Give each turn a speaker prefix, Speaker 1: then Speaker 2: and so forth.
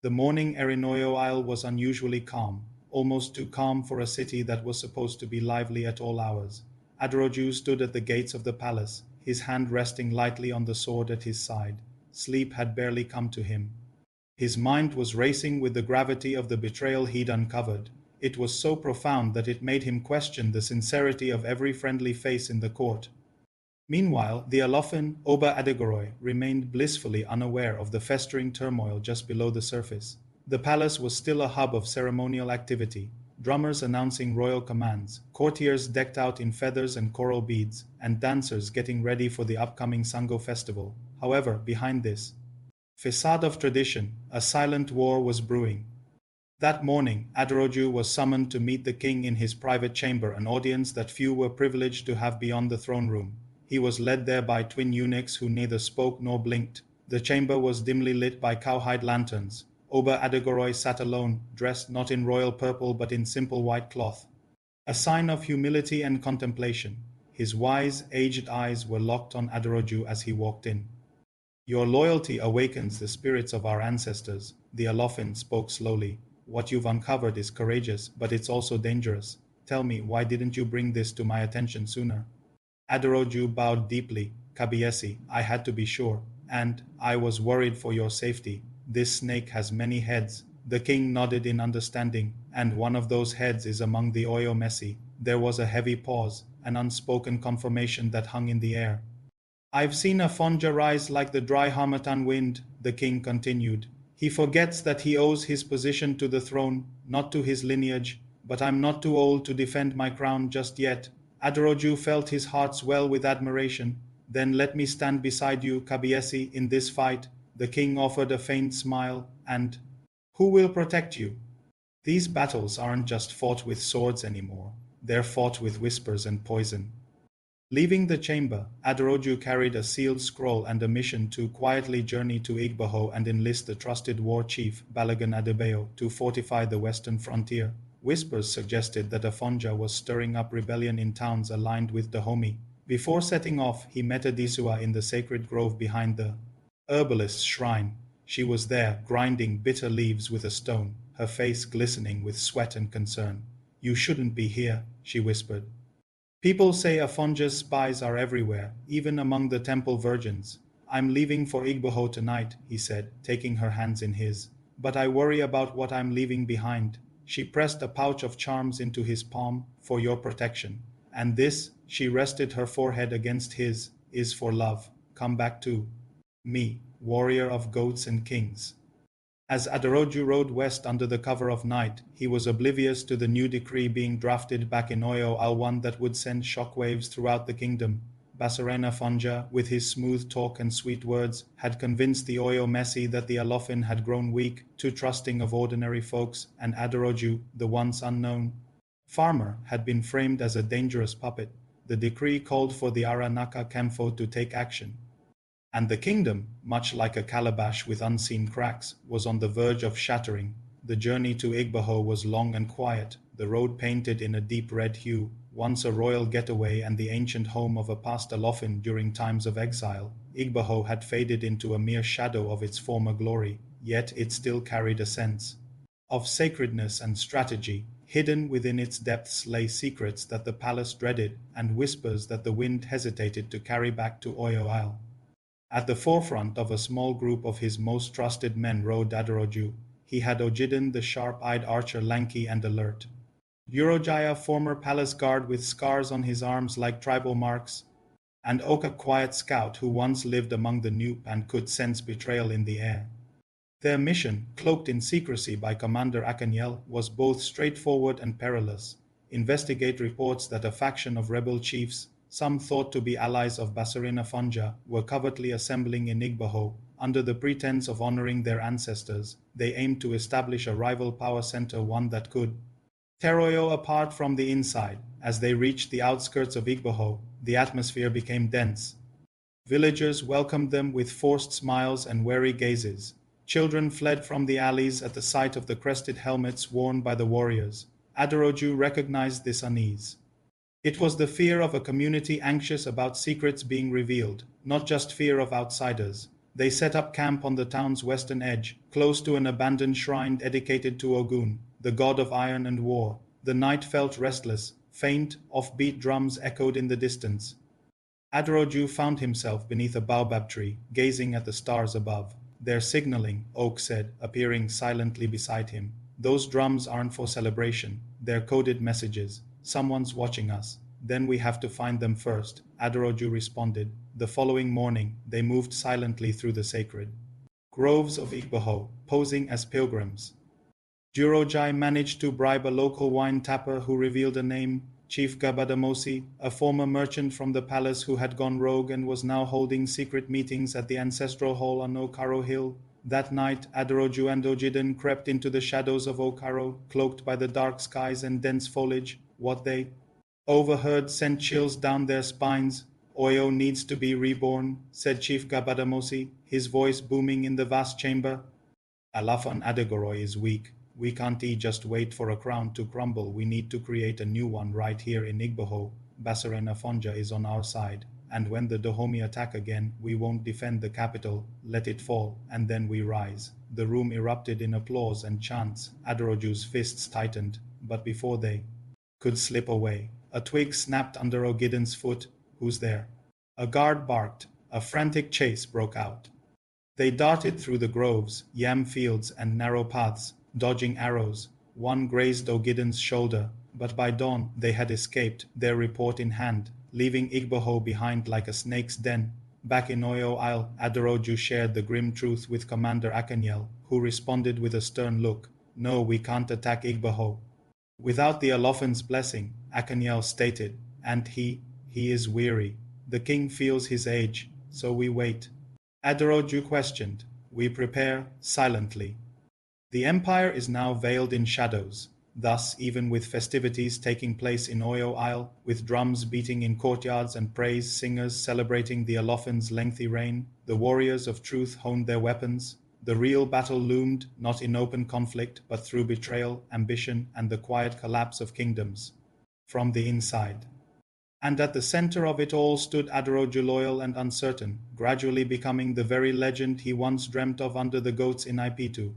Speaker 1: The morning air in Oyo-Ile was unusually calm, almost too calm for a city that was supposed to be lively at all hours. Aderoju stood at the gates of the palace, his hand resting lightly on the sword at his side. Sleep had barely come to him. His mind was racing with the gravity of the betrayal he'd uncovered. It was so profound that it made him question the sincerity of every friendly face in the court. Meanwhile, the Alaafin, Oba Adegoroy, remained blissfully unaware of the festering turmoil just below the surface. The palace was still a hub of ceremonial activity, drummers announcing royal commands, courtiers decked out in feathers and coral beads, and dancers getting ready for the upcoming Sango festival. However, behind this facade of tradition, a silent war was brewing. That morning, Aderoju was summoned to meet the king in his private chamber, an audience that few were privileged to have beyond the throne room. He was led there by twin eunuchs who neither spoke nor blinked. The chamber was dimly lit by cowhide lanterns. Oba Adegoroy sat alone, dressed not in royal purple but in simple white cloth, a sign of humility and contemplation. His wise, aged eyes were locked on Aderoju as he walked in. "Your loyalty awakens the spirits of our ancestors," the Alaafin spoke slowly. "What you've uncovered is courageous, but it's also dangerous. Tell me, why didn't you bring this to my attention sooner?" Aderoju bowed deeply. "Kabiesi, I had to be sure, and I was worried for your safety. This snake has many heads." The king nodded in understanding. "And one of those heads is among the Oyo Messi." There was a heavy pause, an unspoken confirmation that hung in the air. "I've seen Afonja rise like the dry harmattan wind," the king continued. "He forgets that he owes his position to the throne, not to his lineage. But I'm not too old to defend my crown just yet." Aderoju felt his heart swell with admiration. "Then let me stand beside you, Kabiesi, in this fight." The king offered a faint smile. "And who will protect you?" "These battles aren't just fought with swords anymore. They're fought with whispers and poison." Leaving the chamber, Aderoju carried a sealed scroll and a mission to quietly journey to Igboho and enlist the trusted war chief, Balogun Adebayo, to fortify the western frontier. Whispers suggested that Afonja was stirring up rebellion in towns aligned with Dahomey. Before setting off, he met Adesewa in the sacred grove behind the herbalist's shrine. She was there, grinding bitter leaves with a stone, her face glistening with sweat and concern. "You shouldn't be here," she whispered. "People say Afonja's spies are everywhere, even among the temple virgins." "I'm leaving for Igboho tonight," he said, taking her hands in his. "But I worry about what I'm leaving behind." She pressed a pouch of charms into his palm. "For your protection. And this," she rested her forehead against his, "is for love. Come back to me, warrior of goats and kings." As Aderoju rode west under the cover of night, he was oblivious to the new decree being drafted back in Oyo-Ile, one that would send shockwaves throughout the kingdom. Basorun Afonja, with his smooth talk and sweet words, had convinced the Oyo Messi that the Alaafin had grown weak, too trusting of ordinary folks, and Aderoju, the once unknown farmer, had been framed as a dangerous puppet. The decree called for the Aranaka Kemfo to take action. And the kingdom, much like a calabash with unseen cracks, was on the verge of shattering. The journey to Igboho was long and quiet, the road painted in a deep red hue. Once a royal getaway and the ancient home of a past Alaafin during times of exile, Igboho had faded into a mere shadow of its former glory, yet it still carried a sense of sacredness and strategy. Hidden within its depths lay secrets that the palace dreaded, and whispers that the wind hesitated to carry back to Oyo-Ile. At the forefront of a small group of his most trusted men rode Aderoju. He had Ojiden, the sharp-eyed archer, lanky and alert. Urojaya, former palace guard with scars on his arms like tribal marks, and Oka, quiet scout who once lived among the Nupe and could sense betrayal in the air. Their mission, cloaked in secrecy by Commander Akanyel, was both straightforward and perilous. Investigate reports that a faction of rebel chiefs, some thought to be allies of Basorun Afonja, were covertly assembling in Igboho. Under the pretense of honoring their ancestors, they aimed to establish a rival power center, one that could tear Oyo apart from the inside. As they reached the outskirts of Igboho, the atmosphere became dense. Villagers welcomed them with forced smiles and wary gazes. Children fled from the alleys at the sight of the crested helmets worn by the warriors. Aderoju recognized this unease. It was the fear of a community anxious about secrets being revealed, not just fear of outsiders. They set up camp on the town's western edge, close to an abandoned shrine dedicated to Ogun, the god of iron and war. The night felt restless. Faint, offbeat drums echoed in the distance. Aderoju found himself beneath a baobab tree, gazing at the stars above. "They're signaling," Oak said, appearing silently beside him. "Those drums aren't for celebration. They're coded messages. Someone's watching us. Then we have to find them first," Aderoju responded. The following morning, they moved silently through the sacred groves of Igboho, posing as pilgrims. Jurojai managed to bribe a local wine tapper who revealed a name, Chief Gabadamosi, a former merchant from the palace who had gone rogue and was now holding secret meetings at the ancestral hall on Okaro Hill. That night, Aderoju and Ojiden crept into the shadows of Okaro, cloaked by the dark skies and dense foliage. What they overheard sent chills down their spines. "Oyo needs to be reborn," said Chief Gabadamosi, his voice booming in the vast chamber. "Alaafin Adegoroi is weak. We can't just wait for a crown to crumble. We need to create a new one right here in Igboho. Basorun Afonja is on our side, and when the Dahomey attack again, we won't defend the capital. Let it fall, and then we rise." The room erupted in applause and chants. Aderoju's fists tightened, but before they could slip away, a twig snapped under Ogiden's foot. "Who's there?" A guard barked. A frantic chase broke out. They darted through the groves, yam fields, and narrow paths, dodging arrows. One grazed Ogiden's shoulder, but by dawn they had escaped, their report in hand, leaving Igboho behind like a snake's den. Back in Oyo-Ile, Aderoju shared the grim truth with Commander Akanyel, who responded with a stern look. "No, we can't attack Igboho without the Alaafin's blessing," Akanyel stated, "and he is weary. The king feels his age, so we wait." Aderoju questioned. "We prepare silently." The empire is now veiled in shadows. Thus, even with festivities taking place in Oyo-Ile, with drums beating in courtyards and praise singers celebrating the Alaafin's lengthy reign, the warriors of truth honed their weapons. The real battle loomed, not in open conflict, but through betrayal, ambition, and the quiet collapse of kingdoms. From the inside. And at the center of it all stood Aderoju, loyal and uncertain, gradually becoming the very legend he once dreamt of under the goats in Ipitu.